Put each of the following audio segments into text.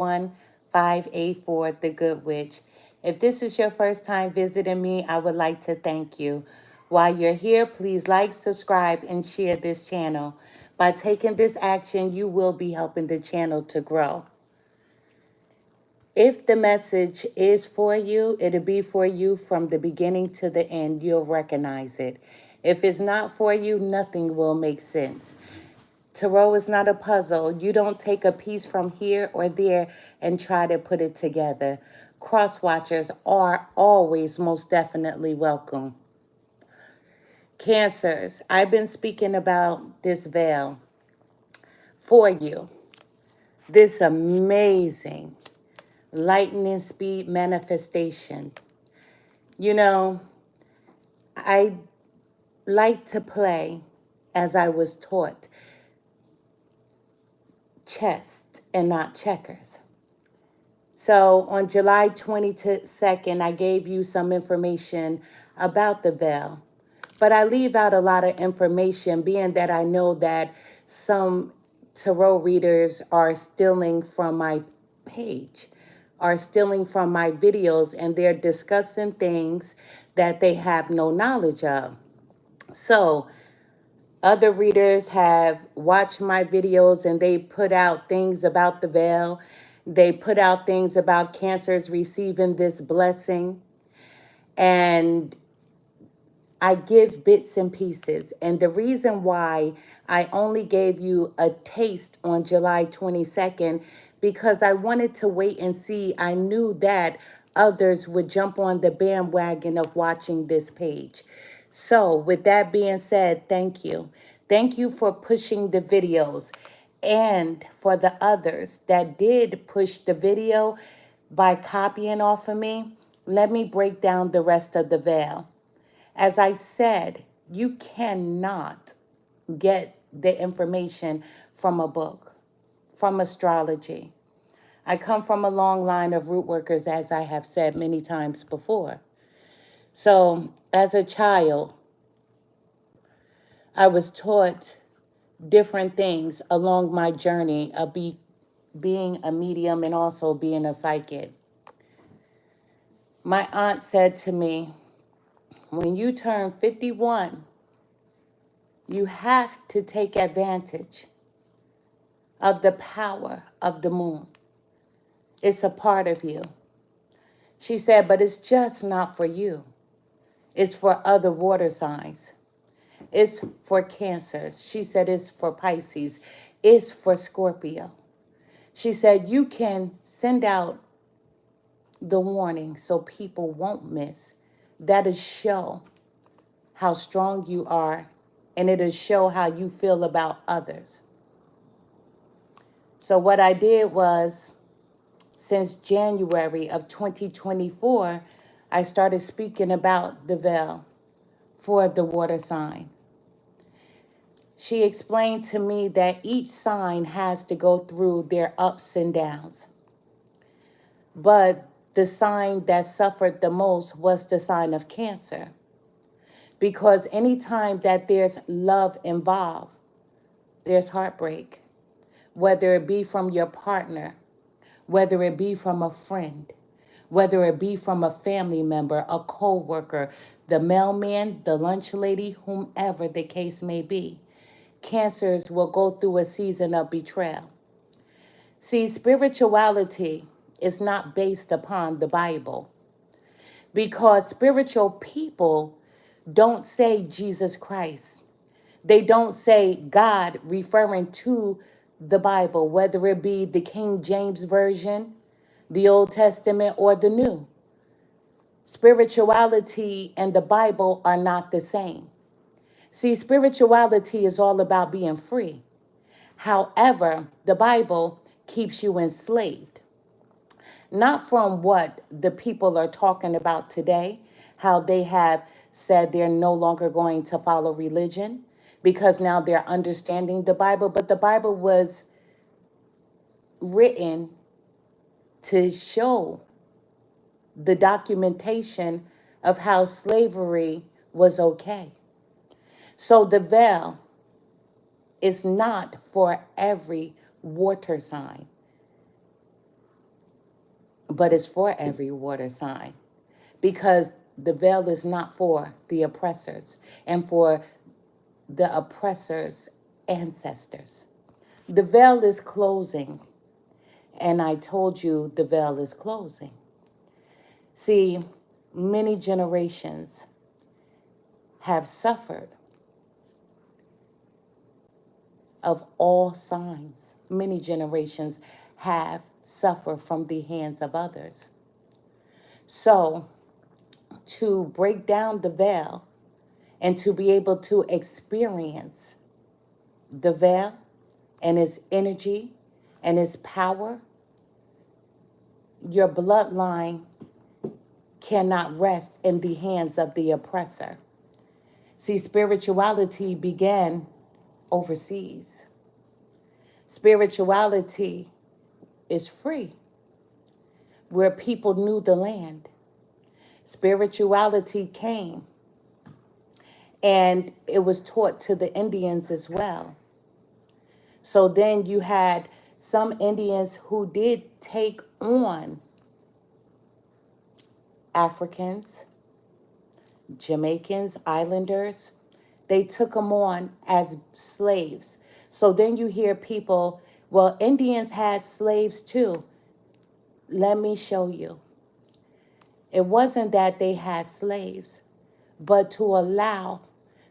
584 The Good Witch. If this is your first time visiting me, I would like to thank you. While you're here, please like, subscribe, and share this channel. By taking this action, you will be helping the channel to grow. If the message is for you, it'll be for you from the beginning to the end. You'll recognize it. If it's not for you, nothing will make sense. Tarot is not a puzzle. You don't take a piece from here or there and try to put it together. Cross watchers are always most definitely welcome. Cancers, I've been speaking about this veil for you. This amazing lightning speed manifestation. You know, I like to play, as I was taught, chess and not checkers. So on July 22nd, I gave you some information about the veil. But I leave out a lot of information, being that I know that some tarot readers are stealing from my page, are stealing from my videos, and they're discussing things that they have no knowledge of. So other readers have watched my videos and they put out things about the veil. They put out things about cancers receiving this blessing. And I give bits and pieces. And the reason why I only gave you a taste on July 22nd, because I wanted to wait and see. I knew that others would jump on the bandwagon of watching this page. So with that being said, thank you. Thank you for pushing the videos. And for the others that did push the video by copying off of me, let me break down the rest of the veil. As I said, you cannot get the information from a book, from astrology. I come from a long line of root workers, as I have said many times before. So as a child, I was taught different things along my journey of being a medium and also being a psychic. My aunt said to me, when you turn 51, you have to take advantage of the power of the moon. It's a part of you. She said, but it's just not for you. It's for other water signs. It's for cancers. She said it's for Pisces. It's for Scorpio. She said you can send out the warning so people won't miss. That'll show how strong you are, and it'll show how you feel about others. So what I did was, since January of 2024, I started speaking about the veil for the water sign. She explained to me that each sign has to go through their ups and downs. But the sign that suffered the most was the sign of Cancer. Because anytime that there's love involved, there's heartbreak. Whether it be from your partner, whether it be from a friend, whether it be from a family member, a co-worker, the mailman, the lunch lady, whomever the case may be. Cancers will go through a season of betrayal. See, spirituality is not based upon the Bible, because spiritual people don't say Jesus Christ. They don't say God referring to the Bible, whether it be the King James Version, the Old Testament, or the New. Spirituality and the Bible are not the same. See, spirituality is all about being free. However, the Bible keeps you enslaved. Not from what the people are talking about today, how they have said they're no longer going to follow religion because now they're understanding the Bible, but the Bible was written to show the documentation of how slavery was okay. So the veil is not for every water sign. but it's for every water sign, because the veil is not for the oppressors and for the oppressors' ancestors. The veil is closing, and I told you the veil is closing. See, many generations have suffered of all signs. Many generations have suffered from the hands of others. So, to break down the veil and to be able to experience the veil and its energy and its power, your bloodline cannot rest in the hands of the oppressor. See, spirituality began overseas. Spirituality is free, where people knew the land. Spirituality came, and it was taught to the Indians as well. So then you had some Indians who did take on Africans, Jamaicans, islanders. They took them on as slaves. So then you hear people, well, Indians had slaves too. Let me show you. It wasn't that they had slaves, but to allow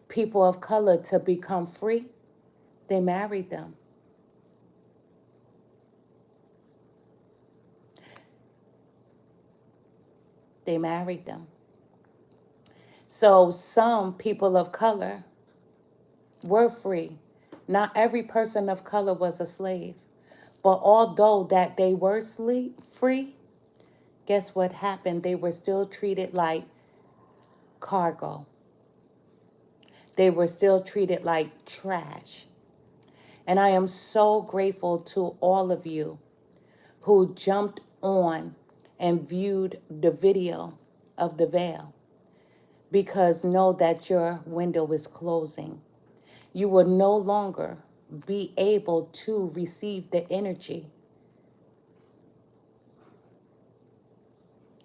people of color to become free, they married them. They married them. So some people of color were free. Not every person of color was a slave. But although that they were free, guess what happened? They were still treated like cargo. They were still treated like trash. And I am so grateful to all of you who jumped on and viewed the video of the veil, because know that your window is closing. You will no longer be able to receive the energy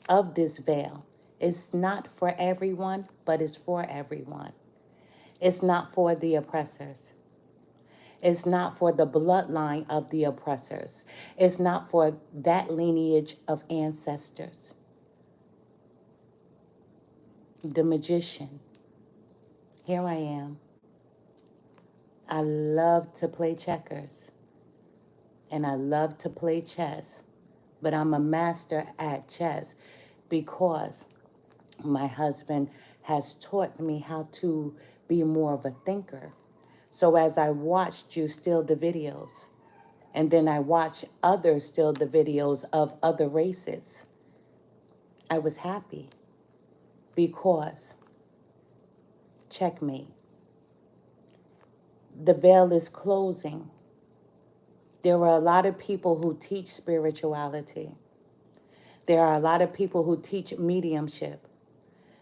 of this veil. It's not for everyone, but it's for everyone. It's not for the oppressors. It's not for the bloodline of the oppressors. It's not for that lineage of ancestors. The magician. Here I am. I love to play checkers and I love to play chess, but I'm a master at chess because my husband has taught me how to be more of a thinker. So as I watched you steal the videos, and then I watched others steal the videos of other races, I was happy because, checkmate, the veil is closing. There are a lot of people who teach spirituality. There are a lot of people who teach mediumship.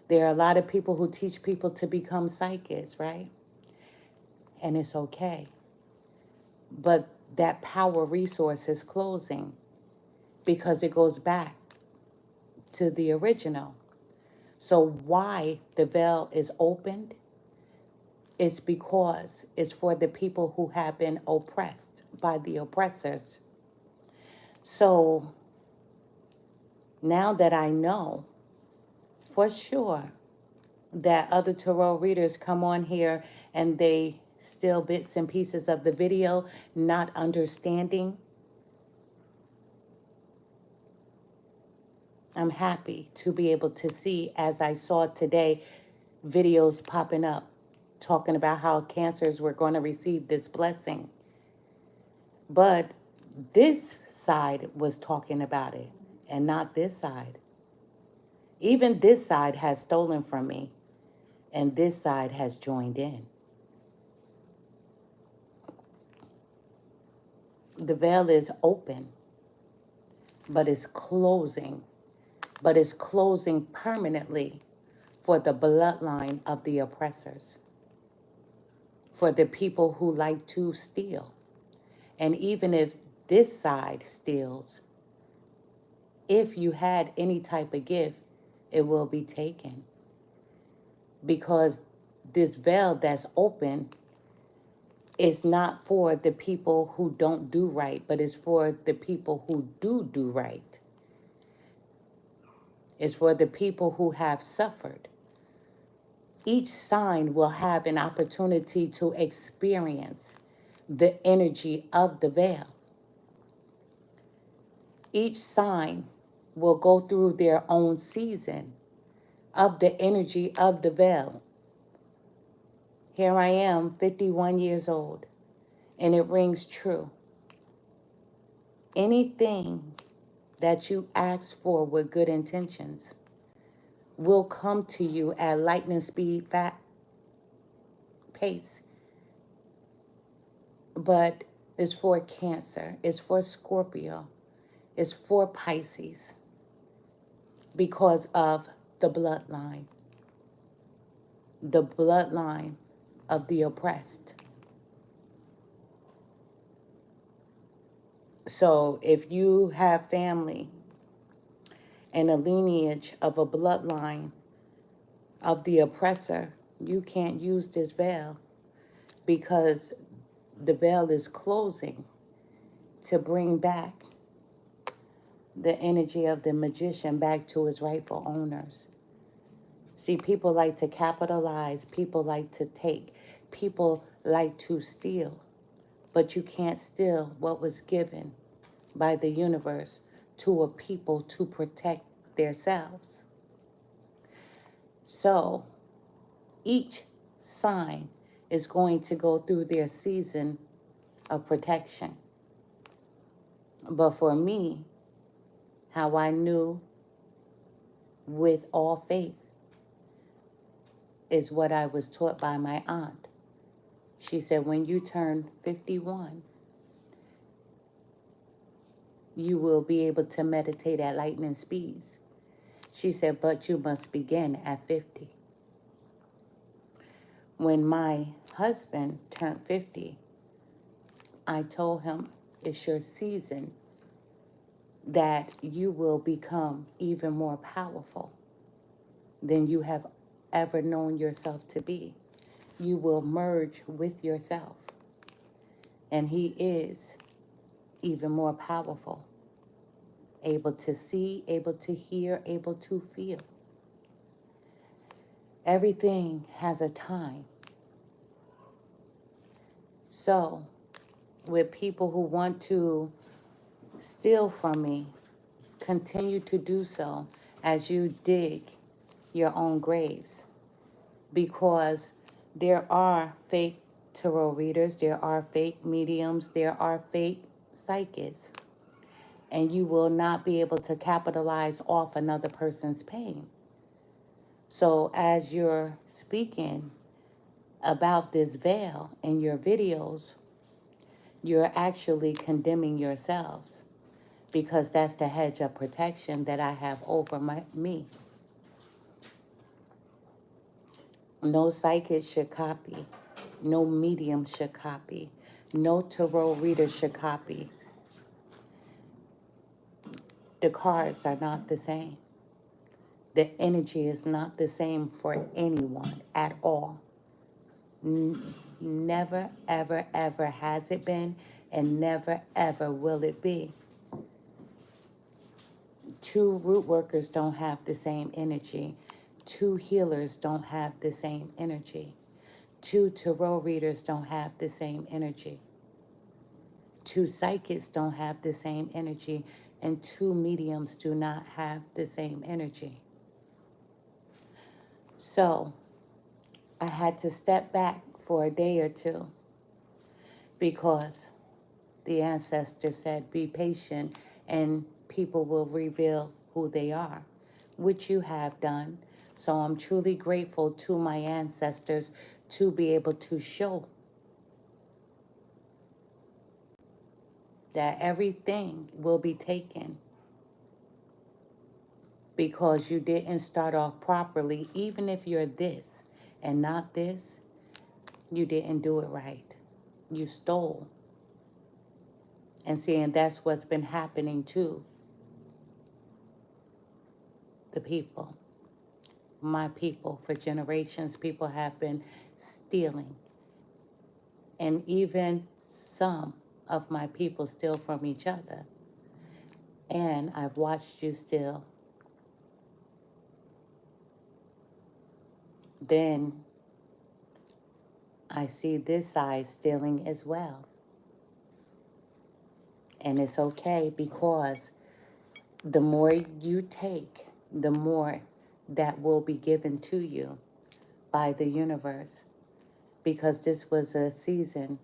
There are a lot of people who teach people to become psychics, right? And it's okay. But that power resource is closing because it goes back to the original. So why the veil is opened is because it's for the people who have been oppressed by the oppressors. So now that I know for sure that other tarot readers come on here and they steal bits and pieces of the video, not understanding, I'm happy to be able to see, as I saw today, videos popping up talking about how cancers were going to receive this blessing. But this side was talking about it and not this side. Even this side has stolen from me and this side has joined in. The veil is open, but it's closing. But it's closing permanently for the bloodline of the oppressors, for the people who like to steal. And even if this side steals, If you had any type of gift, it will be taken. Because this veil that's open is not for the people who don't do right, but it's for the people who do right. It's for the people who have suffered. Each sign will have an opportunity to experience the energy of the veil. Each sign will go through their own season of the energy of the veil. Here I am, 51 years old, and it rings true. Anything that you ask for with good intentions will come to you at lightning speed pace. But it's for Cancer, it's for Scorpio, it's for Pisces because of the bloodline of the oppressed. So if you have family and a lineage of a bloodline of the oppressor, you can't use this veil because the veil is closing to bring back the energy of the magician back to its rightful owners. See, people like to capitalize, people like to take, people like to steal, but you can't steal what was given by the universe to a people to protect themselves. So each sign is going to go through their season of protection. But for me, how I knew with all faith is what I was taught by my aunt. She said, when you turn 51, you will be able to meditate at lightning speeds. She said, but you must begin at 50. When my husband turned 50, I told him, it's your season that you will become even more powerful than you have ever known yourself to be. You will merge with yourself. And he is even more powerful, able to see, able to hear, able to feel. Everything has a time. So, with people who want to steal from me, continue to do so as you dig your own graves. Because there are fake tarot readers, there are fake mediums, there are fake psychics. And you will not be able to capitalize off another person's pain. So as you're speaking about this veil in your videos, you're actually condemning yourselves because that's the hedge of protection that I have over me. No psychic should copy. No medium should copy. No tarot reader should copy. The cards are not the same. The energy is not the same for anyone at all. Never, ever, ever has it been, and never, ever will it be. Two root workers don't have the same energy. Two healers don't have the same energy. Two tarot readers don't have the same energy. Two psychics don't have the same energy, and two mediums do not have the same energy. So I had to step back for a day or two because the ancestors said, be patient and people will reveal who they are, which you have done. So I'm truly grateful to my ancestors to be able to show that everything will be taken because you didn't start off properly. Even if you're this and not this, you didn't do it right. You stole. And see, and that's what's been happening too. the people, my people. For generations, people have been stealing. And even some of my people steal from each other. And I've watched you steal. Then I see this side stealing as well. And it's okay, because the more you take, the more that will be given to you by the universe. Because this was a season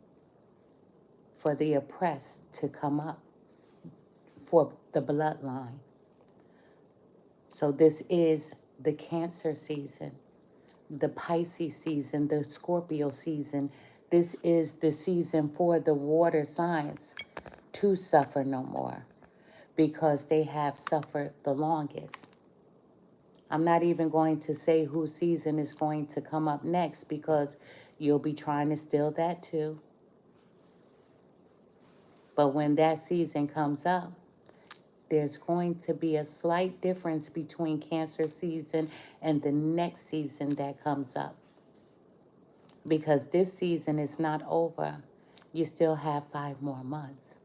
for the oppressed to come up, for the bloodline. So this is the Cancer season, the Pisces season, the Scorpio season. This is the season for the water signs to suffer no more, because they have suffered the longest. I'm not even going to say whose season is going to come up next, because you'll be trying to steal that too. But when that season comes up, there's going to be a slight difference between Cancer season and the next season that comes up. Because this season is not over. You still have 5 more months.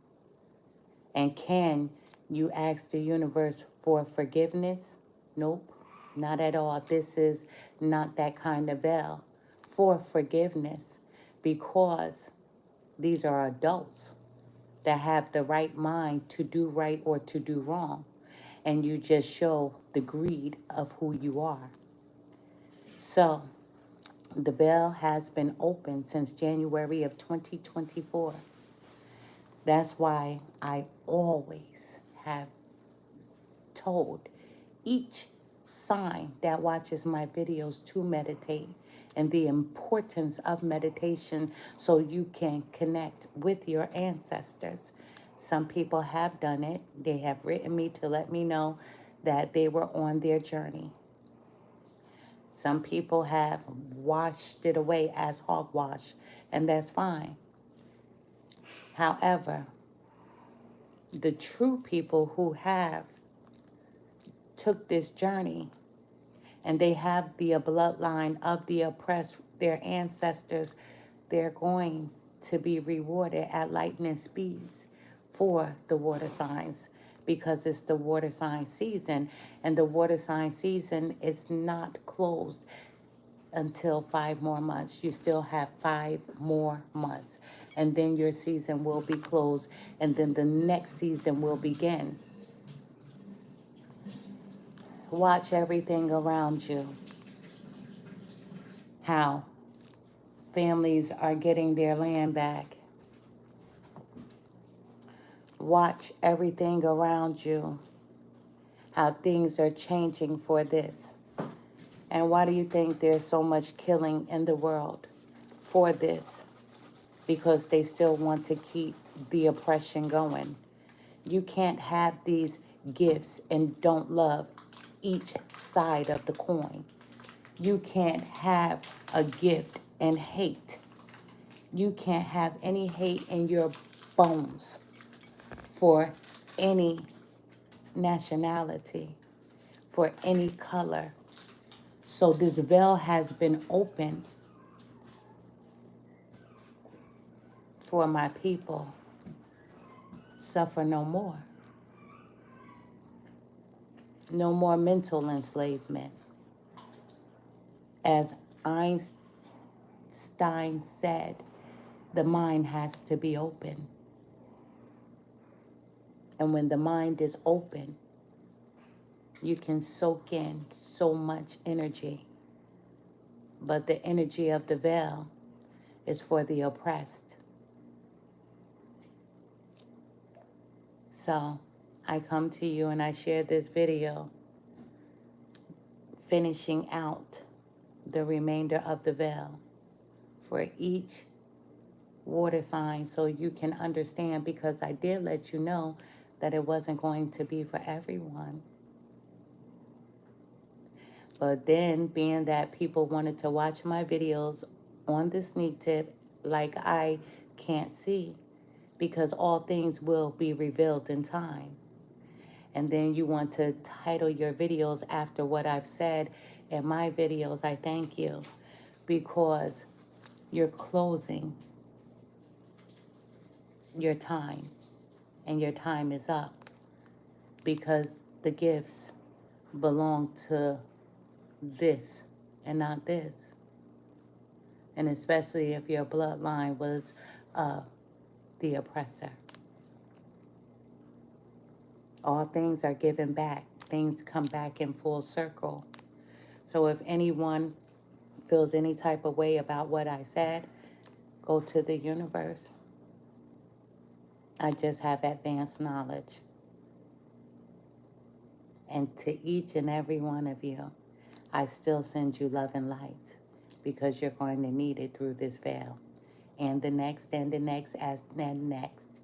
And can you ask the universe for forgiveness? Nope, not at all. This is not that kind of bell for forgiveness, because these are adults that have the right mind to do right or to do wrong. And you just show the greed of who you are. So the veil has been open since January of 2024. That's why I always have told each sign that watches my videos to meditate, and the importance of meditation, so you can connect with your ancestors. Some people have done it. They have written me to let me know that they were on their journey. Some people have washed it away as hogwash, and that's fine. However, the true people who have took this journey, and they have the bloodline of the oppressed, their ancestors, they're going to be rewarded at lightning speeds for the water signs, because it's the water sign season, and the water sign season is not closed until 5 more months. You still have 5 more months, and then your season will be closed, and then the next season will begin. Watch everything around you. How families are getting their land back. Watch everything around you. How things are changing for this. And why do you think there's so much killing in the world for this? Because they still want to keep the oppression going. You can't have these gifts and don't love each side of the coin. You can't have a gift and hate. You can't have any hate in your bones for any nationality, for any color. So this veil has been open for my people. Suffer no more. No more mental enslavement. As Einstein said, the mind has to be open. And when the mind is open, you can soak in so much energy. But the energy of the veil is for the oppressed. So I come to you and I share this video, finishing out the remainder of the veil for each water sign, so you can understand, because I did let you know that it wasn't going to be for everyone. But then, being that people wanted to watch my videos on the sneak tip, like I can't see, because all things will be revealed in time. And then you want to title your videos after what I've said in my videos. I thank you because you're closing your time and your time is up because the gifts belong to this and not this. And especially if your bloodline was the oppressor. All things are given back. Things come back in full circle. So if anyone feels any type of way about what I said, go to the universe. I just have advanced knowledge. And to each and every one of you, I still send you love and light because you're going to need it through this veil. And the next, and the next, and the next.